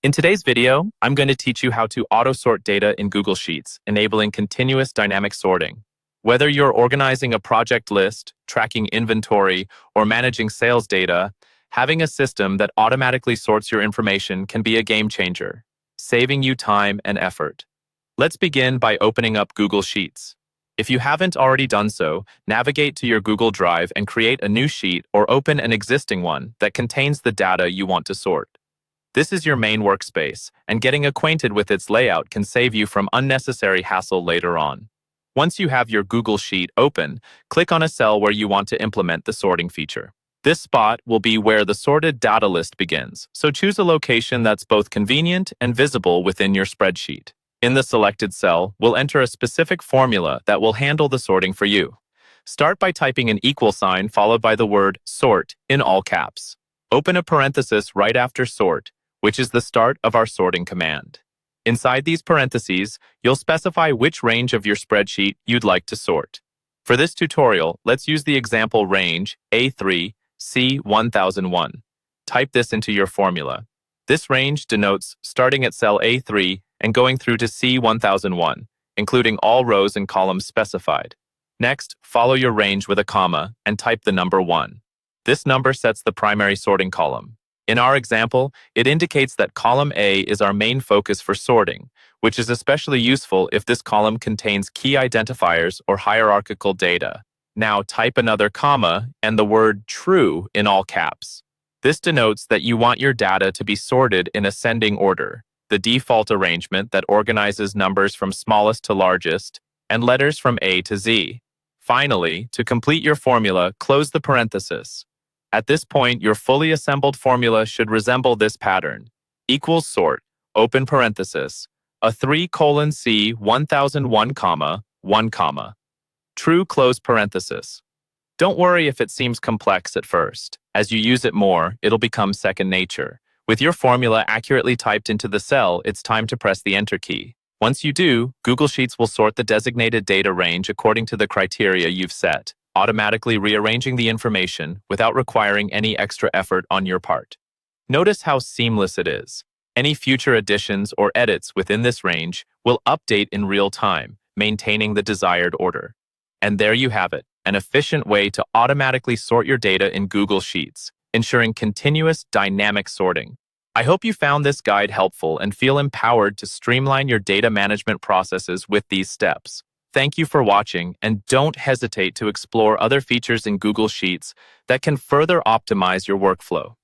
In today's video, I'm going to teach you how to auto-sort data in Google Sheets, enabling continuous dynamic sorting. Whether you're organizing a project list, tracking inventory, or managing sales data, having a system that automatically sorts your information can be a game changer, saving you time and effort. Let's begin by opening up Google Sheets. If you haven't already done so, navigate to your Google Drive and create a new sheet or open an existing one that contains the data you want to sort. This is your main workspace, and getting acquainted with its layout can save you from unnecessary hassle later on. Once you have your Google Sheet open, click on a cell where you want to implement the sorting feature. This spot will be where the sorted data list begins, so choose a location that's both convenient and visible within your spreadsheet. In the selected cell, we'll enter a specific formula that will handle the sorting for you. Start by typing an equal sign followed by the word sort in all caps. Open a parenthesis right after sort, which is the start of our sorting command. Inside these parentheses, you'll specify which range of your spreadsheet you'd like to sort. For this tutorial, let's use the example range A3, C1001. Type this into your formula. This range denotes starting at cell A3 and going through to C1001, including all rows and columns specified. Next, follow your range with a comma and type the number 1. This number sets the primary sorting column. In our example, it indicates that column A is our main focus for sorting, which is especially useful if this column contains key identifiers or hierarchical data. Now type another comma and the word true in all caps. This denotes that you want your data to be sorted in ascending order, the default arrangement that organizes numbers from smallest to largest and letters from A to Z. Finally, to complete your formula, close the parenthesis. At this point, your fully assembled formula should resemble this pattern. Equals sort, open parenthesis, a 3:C 1001 comma, 1 comma. True close parenthesis. Don't worry if it seems complex at first. As you use it more, it'll become second nature. With your formula accurately typed into the cell, it's time to press the Enter key. Once you do, Google Sheets will sort the designated data range according to the criteria you've set, automatically rearranging the information without requiring any extra effort on your part. Notice how seamless it is. Any future additions or edits within this range will update in real time, maintaining the desired order. And there you have it, an efficient way to automatically sort your data in Google Sheets, ensuring continuous dynamic sorting. I hope you found this guide helpful and feel empowered to streamline your data management processes with these steps. Thank you for watching, and don't hesitate to explore other features in Google Sheets that can further optimize your workflow.